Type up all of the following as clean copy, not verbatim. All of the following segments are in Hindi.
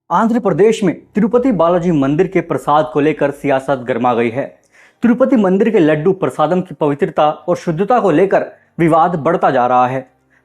आंध्र प्रदेश में तिरुपति बालाजी मंदिर के प्रसाद को लेकर सियासत गर्मा गई है। तिरुपति मंदिर के लड्डू प्रसादम की पवित्रता और शुद्धता को लेकर विवाद बढ़ता जा रहा है।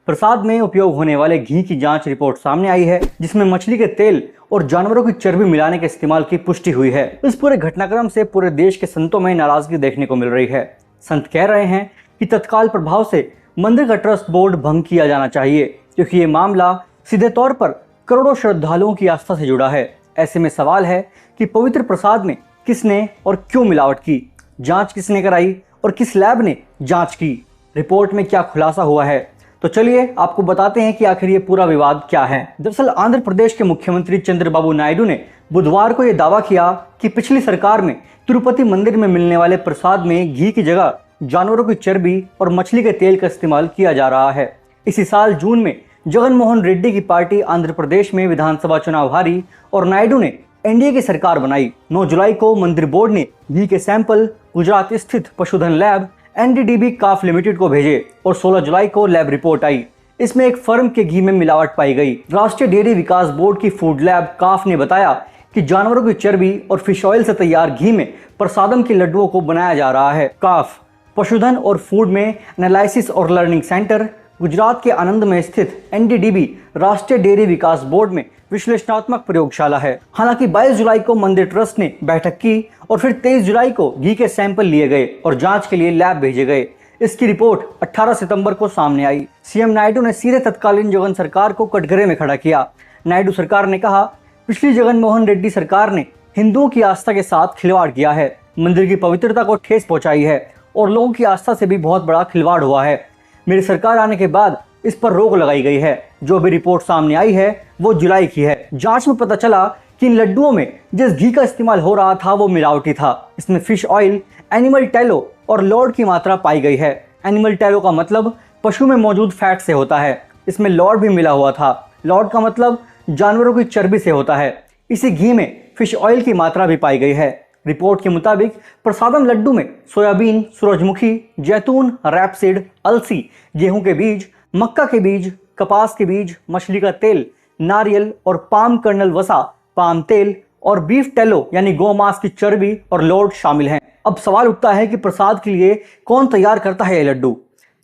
प्रसाद में उपयोग होने वाले घी की जांच रिपोर्ट सामने आई है, जिसमें मछली के तेल और जानवरों की चर्बी मिलाने के इस्तेमाल की पुष्टि हुई है। इस पूरे घटनाक्रम से पूरे देश के संतों में नाराजगी देखने को मिल रही है। संत कह रहे हैं कि तत्काल प्रभाव से मंदिर का ट्रस्ट बोर्ड भंग किया जाना चाहिए, क्योंकि ये मामला सीधे तौर पर करोड़ों श्रद्धालुओं की आस्था से जुड़ा है। ऐसे में सवाल है कि पवित्र प्रसाद में किसने और क्यों मिलावट की, जांच किसने कराई और किस लैब ने जांच की, रिपोर्ट में क्या खुलासा हुआ है। तो चलिए आपको बताते हैं कि आखिर ये पूरा विवाद क्या है। दरअसल आंध्र प्रदेश के मुख्यमंत्री चंद्रबाबू नायडू ने बुधवार को यह दावा किया कि पिछली सरकार में तिरुपति मंदिर में मिलने वाले प्रसाद में घी की जगह जानवरों की चर्बी और मछली के तेल का इस्तेमाल किया जा रहा है। इसी साल जून में जगन मोहन रेड्डी की पार्टी आंध्र प्रदेश में विधानसभा चुनाव हारी और नायडू ने एनडीए की सरकार बनाई। 9 जुलाई को मंदिर बोर्ड ने घी के सैंपल गुजरात स्थित पशुधन लैब एनडीडीबी काफ लिमिटेड को भेजे और 16 जुलाई को लैब रिपोर्ट आई। इसमें एक फर्म के घी में मिलावट पाई गई। राष्ट्रीय डेयरी विकास बोर्ड की फूड लैब काफ ने बताया कि जानवरों की चर्बी और फिश ऑयल से तैयार घी में प्रसादम के लड्डुओं को बनाया जा रहा है। काफ पशुधन और फूड में एनालिसिस और लर्निंग सेंटर गुजरात के आनंद में स्थित एनडीडीबी राष्ट्रीय डेयरी विकास बोर्ड में विश्लेषणात्मक प्रयोगशाला है। हालांकि 22 जुलाई को मंदिर ट्रस्ट ने बैठक की और फिर 23 जुलाई को घी के सैंपल लिए गए और जांच के लिए लैब भेजे गए। इसकी रिपोर्ट 18 सितंबर को सामने आई। सीएम नायडू ने सीधे तत्कालीन जगन सरकार को कटघरे में खड़ा किया। नायडू सरकार ने कहा, पिछली जगन मोहन रेड्डी सरकार ने हिंदुओं की आस्था के साथ खिलवाड़ किया है, मंदिर की पवित्रता को ठेस पहुंचाई है और लोगों की आस्था से भी बहुत बड़ा खिलवाड़ हुआ है। मेरी सरकार आने के बाद इस पर रोक लगाई गई है। जो भी रिपोर्ट सामने आई है वो जुलाई की है। जांच में पता चला कि इन लड्डुओं में जिस घी का इस्तेमाल हो रहा था वो मिलावटी था। इसमें फिश ऑयल, एनिमल टैलो और लॉर्ड की मात्रा पाई गई है। एनिमल टैलो का मतलब पशु में मौजूद फैट से होता है। इसमें लॉर्ड भी मिला हुआ था। लॉर्ड का मतलब जानवरों की चर्बी से होता है। इसी घी में फिश ऑयल की मात्रा भी पाई गई है। रिपोर्ट के मुताबिक प्रसादम लड्डू में सोयाबीन, सूरजमुखी, जैतून, रैपसीड, अलसी, गेहूं के बीज, मक्का के बीज, कपास के बीज, मछली का तेल, नारियल और पाम कर्नल वसा, पाम तेल और बीफ टेलो यानी गोमांस की चर्बी और लॉर्ड शामिल हैं। अब सवाल उठता है कि प्रसाद के लिए कौन तैयार करता है ये लड्डू।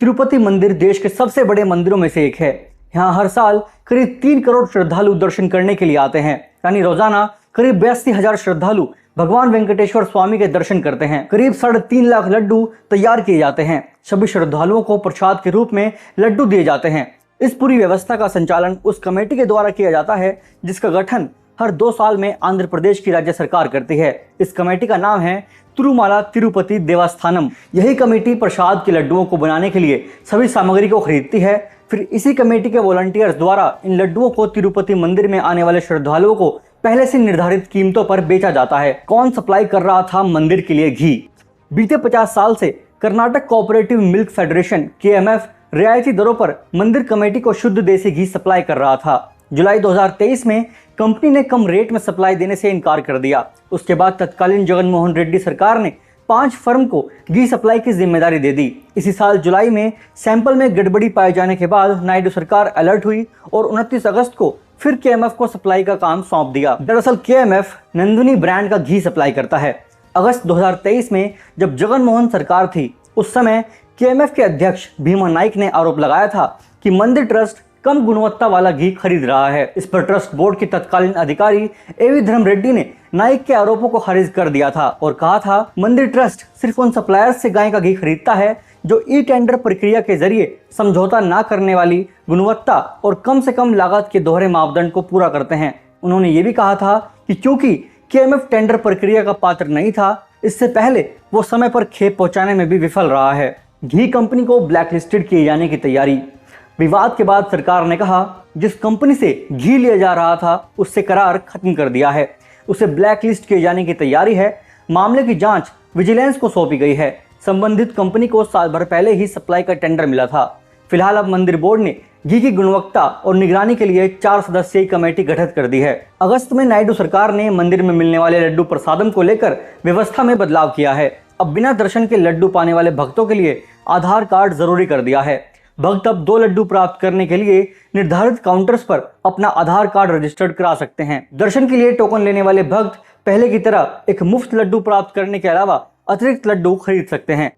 तिरुपति मंदिर देश के सबसे बड़े मंदिरों में से एक है। यहाँ हर साल करीब 3 करोड़ श्रद्धालु दर्शन करने के लिए आते हैं, यानी रोजाना करीब 82,000 श्रद्धालु भगवान वेंकटेश्वर स्वामी के दर्शन करते हैं। करीब 3.5 लाख लड्डू तैयार किए जाते हैं। सभी श्रद्धालुओं को प्रसाद के रूप में लड्डू दिए जाते हैं। इस पूरी व्यवस्था का संचालन उस कमेटी के द्वारा किया जाता है जिसका गठन हर 2 साल में आंध्र प्रदेश की राज्य सरकार करती है। इस कमेटी का नाम है तिरुमाला तिरुपति देवस्थानम। यही कमेटी प्रसाद के लड्डुओं को बनाने के लिए सभी सामग्री को खरीदती है। फिर इसी कमेटी के वॉलंटियर्स द्वारा इन लड्डुओं को तिरुपति मंदिर में आने वाले श्रद्धालुओं को पहले से निर्धारित कीमतों पर बेचा जाता है। कौन सप्लाई कर रहा था मंदिर के लिए घी? बीते 50 साल से Karnataka cooperative milk federation KMF रियायती दरों पर मंदिर कमेटी को शुद्ध देसी घी सप्लाई कर रहा था। जुलाई 2023 में कंपनी ने कम रेट में सप्लाई देने से इनकार कर दिया। उसके बाद तत्कालीन जगन मोहन रेड्डी सरकार ने 5 फर्म को घी सप्लाई की जिम्मेदारी दे दी। इसी साल जुलाई में सैंपल में गड़बड़ी पाए जाने के बाद नायडू सरकार अलर्ट हुई और 29 अगस्त को फिर KMF को सप्लाई का काम सौंप दिया। दरअसल KMF नंदिनी ब्रांड का घी सप्लाई करता है। अगस्त 2023 में जब जगन मोहन सरकार थी, उस समय KMF के अध्यक्ष भीमा नाइक ने आरोप लगाया था कि मंदिर ट्रस्ट कम गुणवत्ता वाला घी खरीद रहा है। इस पर ट्रस्ट बोर्ड के तत्कालीन अधिकारी AV धर्म रेड्डी ने नाइक के आरोपों को खारिज कर दिया था और कहा था, मंदिर ट्रस्ट सिर्फ उन सप्लायर्स से गाय का घी खरीदता है जो ई टेंडर प्रक्रिया के जरिए समझौता ना करने वाली गुणवत्ता और कम से कम लागत के दोहरे मापदंड को पूरा करते हैं। उन्होंने ये भी कहा था कि क्योंकि KMF टेंडर प्रक्रिया का पात्र नहीं था, इससे पहले वो समय पर खेप पहुंचाने में भी विफल रहा है। घी कंपनी को ब्लैकलिस्टेड किए जाने की तैयारी। विवाद के बाद सरकार ने कहा, जिस कंपनी से घी लिया जा रहा था उससे करार खत्म कर दिया है, उसे ब्लैकलिस्ट किए जाने की तैयारी है। मामले की जांच विजिलेंस को सौंपी गई है। संबंधित कंपनी को साल भर पहले ही सप्लाई का टेंडर मिला था। फिलहाल अब मंदिर बोर्ड ने घी की गुणवत्ता और निगरानी के लिए 4 सदस्यीय कमेटी गठित कर दी है। अगस्त में नायडू सरकार ने मंदिर में मिलने वाले लड्डू प्रसादम को लेकर व्यवस्था में बदलाव किया है। अब बिना दर्शन के लड्डू पाने वाले भक्तों के लिए आधार कार्ड जरूरी कर दिया है। भक्त अब 2 लड्डू प्राप्त करने के लिए निर्धारित काउंटर्स पर अपना आधार कार्ड रजिस्टर्ड करा सकते हैं। दर्शन के लिए टोकन लेने वाले भक्त पहले की तरह एक मुफ्त लड्डू प्राप्त करने के अलावा अतिरिक्त लड्डू खरीद सकते हैं।